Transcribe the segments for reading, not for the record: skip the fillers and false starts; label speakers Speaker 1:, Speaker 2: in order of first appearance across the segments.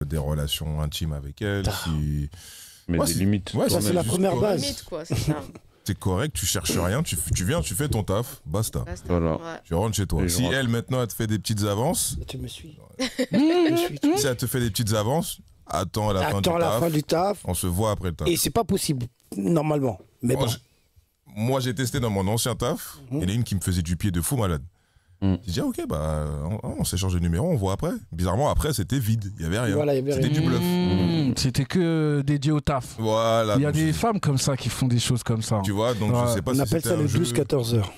Speaker 1: des relations intimes avec elle, si...
Speaker 2: Mais
Speaker 1: Ouais,
Speaker 2: des
Speaker 1: c'est-
Speaker 2: limites.
Speaker 1: Ouais,
Speaker 3: Ça, c'est la première base.
Speaker 4: Limite, quoi, c'est ça.
Speaker 1: t'es correct, tu cherches rien, tu viens, tu fais ton taf, basta.
Speaker 4: Basta.
Speaker 2: Voilà.
Speaker 4: Ouais.
Speaker 1: Tu rentres chez toi.
Speaker 2: Et je
Speaker 1: Si
Speaker 2: rentre.
Speaker 1: elle, maintenant, elle te fait des petites avances,
Speaker 3: Tu me suis.
Speaker 1: si elle te fait des petites avances, attends la fin du
Speaker 3: Attends la
Speaker 1: taf,
Speaker 3: fin du taf.
Speaker 1: on se voit après le taf.
Speaker 3: Et c'est pas possible, normalement. Mais bon.
Speaker 1: Moi, j'ai testé dans mon ancien taf, il y en a une qui me faisait du pied de fou malade. J'ai dit, ah, ok, bah, on s'échange de numéro, on voit après. Bizarrement, après, c'était vide, il y avait rien.
Speaker 3: Voilà, il y avait
Speaker 1: C'était
Speaker 3: rien.
Speaker 1: du bluff.
Speaker 5: C'était que dédié au taf.
Speaker 1: Voilà.
Speaker 5: Il y a
Speaker 1: donc,
Speaker 5: des femmes comme ça qui font des choses comme ça.
Speaker 1: tu vois, donc
Speaker 5: Ouais.
Speaker 1: je sais pas
Speaker 3: On
Speaker 1: si
Speaker 3: appelle
Speaker 1: c'était
Speaker 3: ça
Speaker 1: un
Speaker 3: le
Speaker 1: jeu.
Speaker 3: 12-14 heures.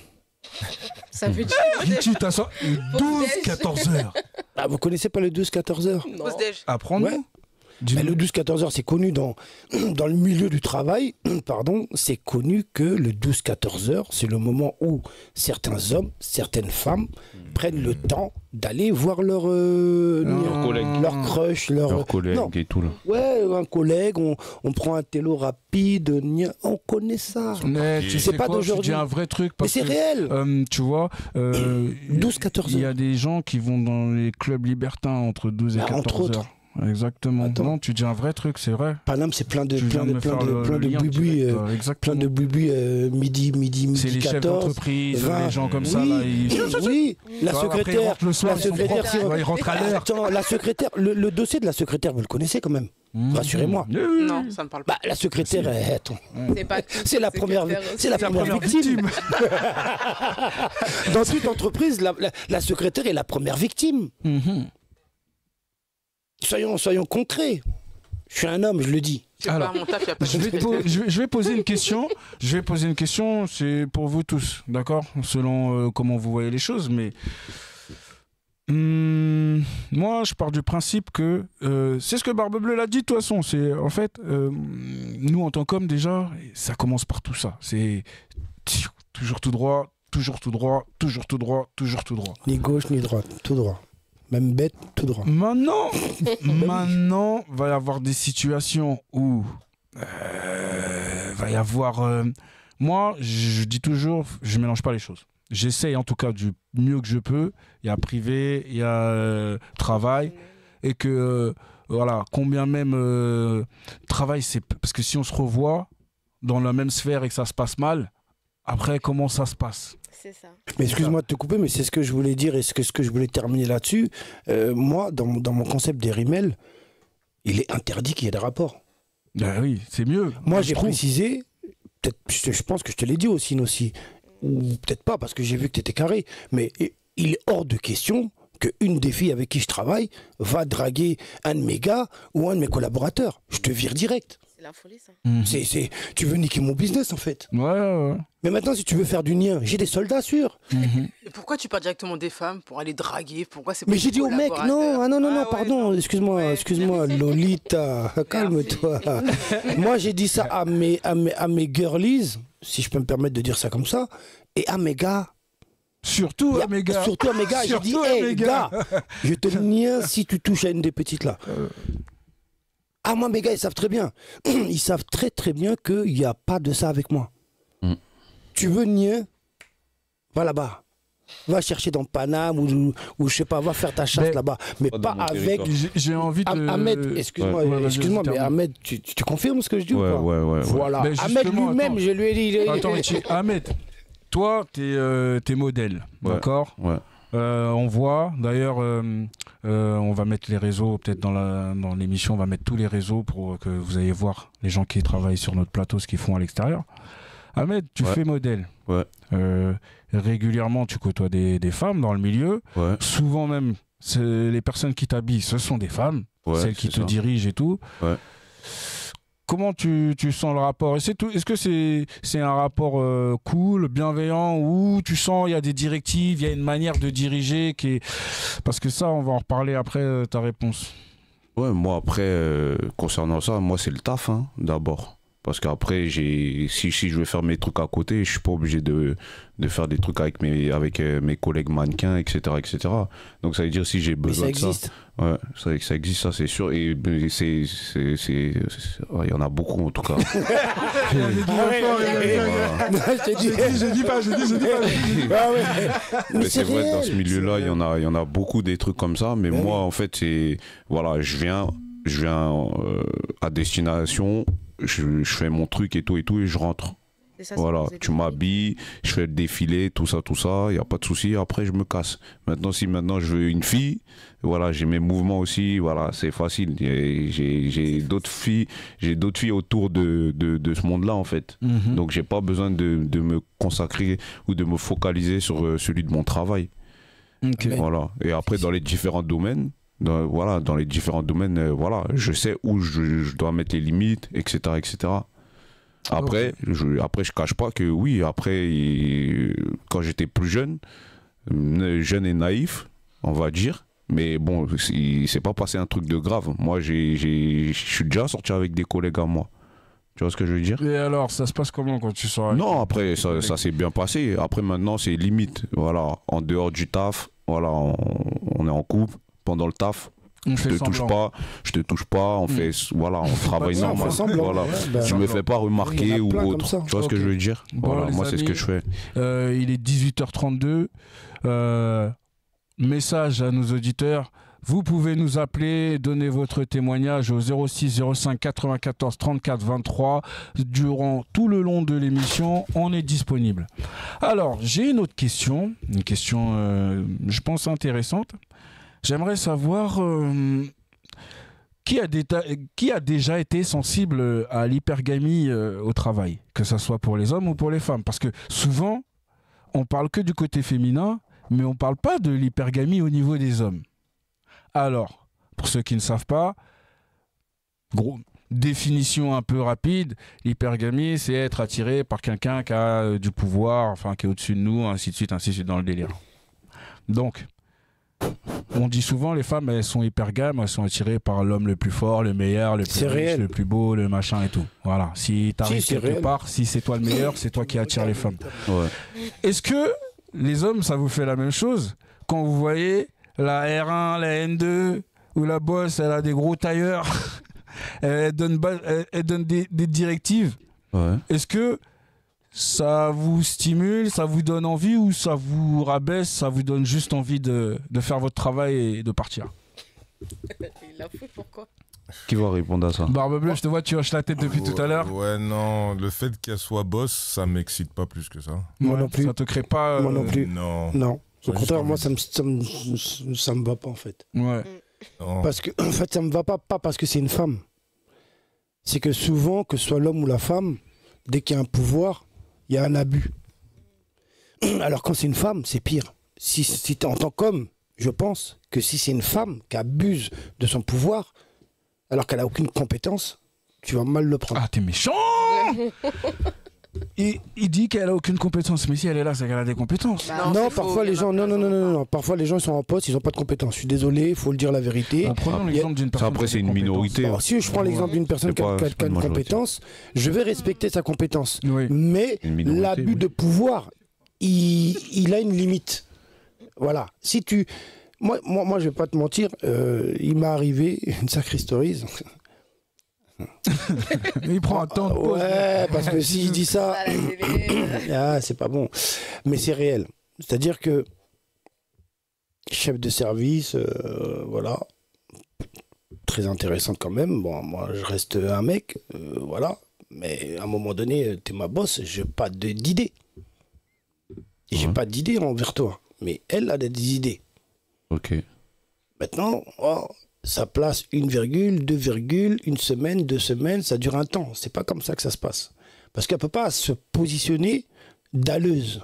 Speaker 4: Ça veut dire.
Speaker 5: Tu t'assois 12-14 heures.
Speaker 3: Ah, vous connaissez pas le 12-14 heures?
Speaker 4: Non.
Speaker 5: Apprendre
Speaker 3: Ouais. Mais le 12-14 heures, c'est connu dans le milieu du travail, pardon, c'est connu que le 12-14 heures, c'est le moment où certains hommes, certaines femmes prennent le temps d'aller voir leur
Speaker 2: collègues.
Speaker 3: leur crush,
Speaker 2: Leurs collègues
Speaker 3: Non.
Speaker 2: et tout là.
Speaker 3: Ouais, un collègue, on prend un télo rapide, on connaît ça.
Speaker 5: Mais tu
Speaker 3: C'est
Speaker 5: sais
Speaker 3: pas
Speaker 5: quoi, je te
Speaker 3: d'aujourd'hui.
Speaker 5: dis un vrai truc.
Speaker 3: Mais
Speaker 5: Parce
Speaker 3: c'est
Speaker 5: que,
Speaker 3: réel.
Speaker 5: tu vois,
Speaker 3: 12-14
Speaker 5: il y
Speaker 3: heures.
Speaker 5: a des gens qui vont dans les clubs libertins entre 12 et
Speaker 3: Bah,
Speaker 5: 14
Speaker 3: entre autres.
Speaker 5: heures. Exactement.
Speaker 3: Attends.
Speaker 5: Non, tu dis un vrai truc, c'est vrai.
Speaker 3: Paname, c'est plein de
Speaker 5: Tu viens de me faire le lien
Speaker 3: bubuis,
Speaker 5: direct,
Speaker 3: plein
Speaker 5: exactement.
Speaker 3: de bubuis midi
Speaker 5: C'est les chefs
Speaker 3: 14.
Speaker 5: d'entreprise,
Speaker 3: 20.
Speaker 5: les gens comme ça,
Speaker 3: Oui,
Speaker 5: là, ils...
Speaker 3: oui, la
Speaker 5: Tu vois, après, ils
Speaker 3: secrétaire,
Speaker 5: rentrent le soir,
Speaker 3: la
Speaker 5: ils sont
Speaker 3: secrétaire,
Speaker 5: propres, tu vois, ils rentrent à l'heure.
Speaker 3: Attends, la secrétaire, le dossier de la secrétaire, vous le connaissez quand même. Rassurez-moi.
Speaker 6: Non, ça me parle pas.
Speaker 3: Bah, la secrétaire, attends,
Speaker 4: C'est pas
Speaker 3: c'est la première, c'est la première victime. Dans toute entreprise, la secrétaire est la première victime. Soyons concrets. Je suis un homme, je le dis.
Speaker 6: Je sais
Speaker 5: Alors,
Speaker 6: pas, mon taf, y a pas de
Speaker 5: je vais poser une question. Je vais poser une question, c'est pour vous tous, d'accord? Selon comment vous voyez les choses, mais moi, je pars du principe que c'est ce que Barbe Bleue l'a dit de toute façon. C'est en fait, nous en tant qu'hommes déjà, ça commence par tout ça. C'est toujours tout droit, toujours tout droit, toujours tout droit, toujours tout droit.
Speaker 3: Ni gauche ni droite, tout droit. Même bête, tout droit.
Speaker 5: Maintenant, va y avoir des situations où va y avoir. Moi, je dis toujours, je mélange pas les choses. J'essaye en tout cas du mieux que je peux. Il y a privé, il y a travail, et que voilà, combien même travail, c'est parce que si on se revoit dans la même sphère et que ça se passe mal, après comment ça se passe?
Speaker 4: C'est ça.
Speaker 3: Mais excuse-moi de te couper, mais c'est ce que je voulais dire et ce que je voulais terminer là-dessus. Moi, dans mon concept des rimels, il est interdit qu'il y ait des rapports.
Speaker 5: Ben oui, c'est mieux.
Speaker 3: Moi,
Speaker 5: je
Speaker 3: j'ai
Speaker 5: trouve.
Speaker 3: précisé, peut-être, je pense que je te l'ai dit aussi, aussi, ou peut-être pas, parce que j'ai vu que tu étais carré, mais il est hors de question qu'une des filles avec qui je travaille va draguer un de mes gars ou un de mes collaborateurs. Je te vire direct.
Speaker 4: C'est la folie, ça.
Speaker 3: Tu veux niquer mon business, en fait.
Speaker 5: Ouais.
Speaker 3: Mais maintenant, si tu veux faire du nien, j'ai des soldats sûrs.
Speaker 6: Et pourquoi tu parles directement des femmes pour aller draguer? Pourquoi c'est pas
Speaker 3: Mais
Speaker 6: des
Speaker 3: j'ai dit au mec,
Speaker 6: collaborateurs?
Speaker 3: non,
Speaker 6: Ah ouais,
Speaker 3: pardon,
Speaker 6: non.
Speaker 3: excuse-moi, Lolita, calme-toi. Moi, j'ai dit ça à mes girlies, si je peux me permettre de dire ça comme ça, et à mes gars.
Speaker 5: Surtout à mes gars.
Speaker 3: Surtout à mes gars. J'ai dit,
Speaker 5: Surtout à
Speaker 3: hey,
Speaker 5: mes
Speaker 3: gars,
Speaker 5: gars.
Speaker 3: je te niais si tu touches à une des petites là. Ah, moi, mes gars, ils savent très bien. Ils savent très, très bien qu'il n'y a pas de ça avec moi. Tu veux nier? Va là-bas. Va chercher dans Paname ou je sais pas, va faire ta chasse là-bas. Mais
Speaker 2: Pas
Speaker 3: pas
Speaker 2: dans mon
Speaker 3: avec.
Speaker 2: territoire.
Speaker 5: J'ai envie de.
Speaker 3: Ahmed, excuse-moi,
Speaker 5: Ouais, vas-y,
Speaker 3: excuse-moi,
Speaker 5: vas-y,
Speaker 3: mais
Speaker 5: termine.
Speaker 3: Ahmed, tu confirmes ce que je dis ou
Speaker 2: Ouais,
Speaker 3: pas?
Speaker 2: ouais.
Speaker 3: Voilà.
Speaker 5: Ben,
Speaker 3: Ahmed
Speaker 5: justement,
Speaker 3: lui-même,
Speaker 5: attends.
Speaker 3: je lui ai dit.
Speaker 5: Attends, Richie, Ahmed, toi, t'es modèle,
Speaker 2: Ouais.
Speaker 5: d'accord?
Speaker 2: Ouais.
Speaker 5: On voit, d'ailleurs, on va mettre les réseaux, peut-être dans l'émission, on va mettre tous les réseaux pour que vous ayez voir les gens qui travaillent sur notre plateau, ce qu'ils font à l'extérieur. Ahmed, tu
Speaker 2: Ouais.
Speaker 5: fais modèle.
Speaker 2: Ouais.
Speaker 5: Régulièrement, tu côtoies des femmes dans le milieu.
Speaker 2: Ouais.
Speaker 5: Souvent même, les personnes qui t'habillent, ce sont des femmes,
Speaker 2: Ouais,
Speaker 5: celles qui
Speaker 2: c'est
Speaker 5: te
Speaker 2: ça.
Speaker 5: dirigent et tout.
Speaker 2: Ouais.
Speaker 5: Comment tu sens le rapport? Est-ce que c'est un rapport cool, bienveillant, où tu sens il y a des directives, il y a une manière de diriger qui est... Parce que ça, on va en reparler après ta réponse.
Speaker 2: Ouais, moi après, concernant ça, moi c'est le taf, hein, d'abord. Parce qu'après, si je veux faire mes trucs à côté, je suis pas obligé de faire des trucs avec mes collègues mannequins, etc., etc. Donc ça veut dire si j'ai
Speaker 3: Mais
Speaker 2: besoin
Speaker 3: ça
Speaker 2: de ça.
Speaker 3: existe.
Speaker 2: Ouais, ça existe, ça c'est sûr. Et ouais, il y en a beaucoup en tout cas.
Speaker 3: Je te dis.
Speaker 5: Je dis pas.
Speaker 3: Ah ouais.
Speaker 2: Mais c'est vrai,
Speaker 3: réel,
Speaker 2: dans ce milieu-là, il y en a beaucoup des trucs comme ça. Mais moi, en fait, voilà, je viens, je viens à destination, je fais mon truc et tout, et je rentre.
Speaker 4: C'est ça,
Speaker 2: Voilà,
Speaker 4: c'est
Speaker 2: tu m'habilles, je fais le défilé, tout ça, il n'y a pas de souci, après je me casse. Maintenant, si maintenant je veux une fille, voilà, j'ai mes mouvements aussi, voilà, c'est facile. J'ai d'autres filles autour de ce monde-là, en fait. Donc, j'ai pas besoin de me consacrer ou de me focaliser sur celui de mon travail.
Speaker 5: Ok.
Speaker 2: Voilà. Et après, dans les différents domaines, voilà, je sais où je dois mettre les limites, etc., etc. Après, je cache pas que oui, quand j'étais plus jeune et naïf, on va dire, mais bon, il s'est pas passé un truc de grave. Moi, je suis déjà sorti avec des collègues à moi. Tu vois ce que je veux dire?
Speaker 5: Et alors, ça se passe comment quand tu sors avec...
Speaker 2: Non, après, ça s'est bien passé. Après, maintenant, c'est limite. Voilà, en dehors du taf, voilà, on est en couple. Pendant le taf,
Speaker 5: On
Speaker 2: je
Speaker 5: fait
Speaker 2: te touche
Speaker 5: semblant.
Speaker 2: pas, on fait, voilà, on travaille
Speaker 3: Ouais, on
Speaker 2: normal.
Speaker 3: fait semblant,
Speaker 2: Voilà.
Speaker 3: ouais, bah,
Speaker 2: Tu me fais pas
Speaker 3: il y
Speaker 2: remarquer
Speaker 3: en a
Speaker 2: ou
Speaker 3: plein comme
Speaker 2: autre.
Speaker 3: ça.
Speaker 2: Tu vois ce que
Speaker 5: Ok.
Speaker 2: je veux dire?
Speaker 5: Bon,
Speaker 2: Voilà,
Speaker 5: les
Speaker 2: moi, c'est ce que
Speaker 5: amis,
Speaker 2: je fais.
Speaker 5: Il est 18h32. Message à nos auditeurs. Vous pouvez nous appeler, donner votre témoignage au 06 05 94 34 23. Durant tout le long de l'émission, on est disponible. Alors, j'ai une autre question, je pense, intéressante. J'aimerais savoir qui a déjà été sensible à l'hypergamie au travail, que ce soit pour les hommes ou pour les femmes. Parce que souvent, on parle que du côté féminin, mais on ne parle pas de l'hypergamie au niveau des hommes. Alors, pour ceux qui ne savent pas, définition un peu rapide, l'hypergamie, c'est être attiré par quelqu'un qui a du pouvoir, enfin qui est au-dessus de nous, ainsi de suite dans le délire. Donc, on dit souvent les femmes, elles sont hypergames, elles sont attirées par l'homme le plus fort, le meilleur, le plus
Speaker 3: C'est
Speaker 5: riche,
Speaker 3: réel.
Speaker 5: le plus beau, le machin et tout. Voilà. Si t'arrives
Speaker 3: c'est
Speaker 5: quelque
Speaker 3: réel.
Speaker 5: part, si c'est toi le meilleur, c'est toi qui attire les femmes.
Speaker 2: Ouais.
Speaker 5: Est-ce que les hommes, ça vous fait la même chose quand vous voyez la R1, la N2, où la boss, elle a des gros tailleurs, elle donne des directives?
Speaker 2: Ouais.
Speaker 5: Est-ce que ça vous stimule, ça vous donne envie ou ça vous rabaisse, ça vous donne juste envie de faire votre travail et de partir?
Speaker 4: Il a fou, pourquoi?
Speaker 2: Qui va répondre à ça?
Speaker 5: Barbe Bleue, je te vois, tu hoches la tête depuis tout à l'heure.
Speaker 1: Ouais, non, le fait qu'elle soit boss, ça m'excite pas plus que ça.
Speaker 3: Moi
Speaker 5: Ouais,
Speaker 3: non plus.
Speaker 5: Ça te crée pas...
Speaker 3: Moi non plus.
Speaker 1: Non.
Speaker 3: Non.
Speaker 1: J'ai
Speaker 3: Au
Speaker 1: juste
Speaker 3: contraire,
Speaker 1: envie
Speaker 3: moi,
Speaker 1: de-
Speaker 3: ça me va pas, en fait.
Speaker 5: Ouais.
Speaker 1: Non.
Speaker 3: Parce que, en fait, ça me va pas parce que c'est une femme. C'est que souvent, que ce soit l'homme ou la femme, dès qu'il y a un pouvoir, il y a un abus. Alors quand c'est une femme, c'est pire. Si t'es en tant qu'homme, je pense que si c'est une femme qui abuse de son pouvoir, alors qu'elle a aucune compétence, tu vas mal le prendre.
Speaker 5: Ah, t'es méchant. Il dit qu'elle a aucune compétence, mais si elle est là, c'est qu'elle a des compétences.
Speaker 4: Bah,
Speaker 3: non,
Speaker 4: c'est faux,
Speaker 3: parfois
Speaker 4: il y
Speaker 3: les
Speaker 4: en a
Speaker 3: gens,
Speaker 4: plein,
Speaker 3: non, parfois les gens ils sont en poste, ils n'ont pas de compétences. Je suis désolé, il faut le dire la vérité.
Speaker 5: Prenons l'exemple d'une personne.
Speaker 2: après,
Speaker 5: qui a
Speaker 2: c'est
Speaker 5: des
Speaker 2: une
Speaker 5: compétences.
Speaker 2: minorité.
Speaker 3: Alors, si je prends l'exemple d'une personne qui a
Speaker 2: C'est pas
Speaker 3: une
Speaker 2: une majorité.
Speaker 3: compétence, je vais respecter sa compétence.
Speaker 5: Oui.
Speaker 3: Mais
Speaker 2: Une minorité,
Speaker 3: l'abus
Speaker 2: oui.
Speaker 3: de pouvoir, il a une limite. Voilà. Si tu... Moi, je vais pas te mentir, il m'est arrivé une sacrée story.
Speaker 5: Il prend un temps de pause.
Speaker 3: Ouais, parce que s'il dit ça,
Speaker 4: À la télé.
Speaker 3: ah, c'est pas bon. Mais c'est réel. C'est-à-dire que chef de service, voilà, très intéressante quand même. Bon, moi, je reste un mec, voilà. Mais à un moment donné, t'es ma boss, j'ai pas d'idée. J'ai
Speaker 2: Ouais.
Speaker 3: pas d'idée envers toi. Mais elle a des idées.
Speaker 2: Ok.
Speaker 3: Maintenant, oh, ça place une virgule, deux virgules, une semaine, 2 semaines, ça dure un temps. C'est pas comme ça que ça se passe. Parce qu'elle peut pas se positionner dalleuse.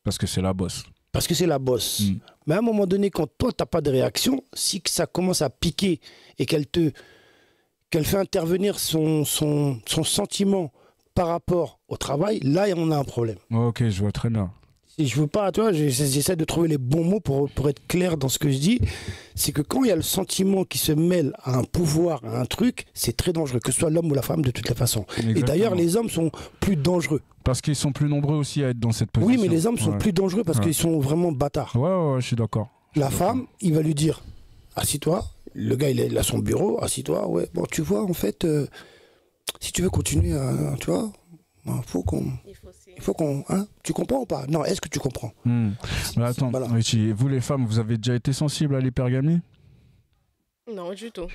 Speaker 5: Parce que c'est la bosse.
Speaker 3: Parce que c'est la bosse.
Speaker 5: Mm.
Speaker 3: Mais à un moment donné, quand toi, t'as pas de réaction, si que ça commence à piquer et qu'elle fait intervenir son sentiment par rapport au travail, là, on a un problème.
Speaker 5: Ok, je vois très bien.
Speaker 3: Et je veux pas, tu vois, j'essaie de trouver les bons mots pour être clair dans ce que je dis. C'est que quand il y a le sentiment qui se mêle à un pouvoir, à un truc, c'est très dangereux, que ce soit l'homme ou la femme, de toutes les façons. Et
Speaker 5: Exactement.
Speaker 3: d'ailleurs, les hommes sont plus dangereux.
Speaker 5: Parce qu'ils sont plus nombreux aussi à être dans cette position.
Speaker 3: Oui, mais les hommes sont
Speaker 5: Ouais.
Speaker 3: plus dangereux parce
Speaker 5: Ouais.
Speaker 3: qu'ils sont vraiment bâtards.
Speaker 5: Ouais, je suis d'accord.
Speaker 3: La femme, il va lui dire, assis-toi. Le gars, il a son bureau, assis-toi. Ouais, bon, tu vois, en fait, si tu veux continuer, tu vois, il faut qu'on, hein, tu comprends ou pas? Non, est-ce que tu comprends?
Speaker 5: Mais attends,
Speaker 3: Voilà.
Speaker 5: Richie, vous les femmes, vous avez déjà été sensibles à l'hypergamie?
Speaker 4: Non, du tout.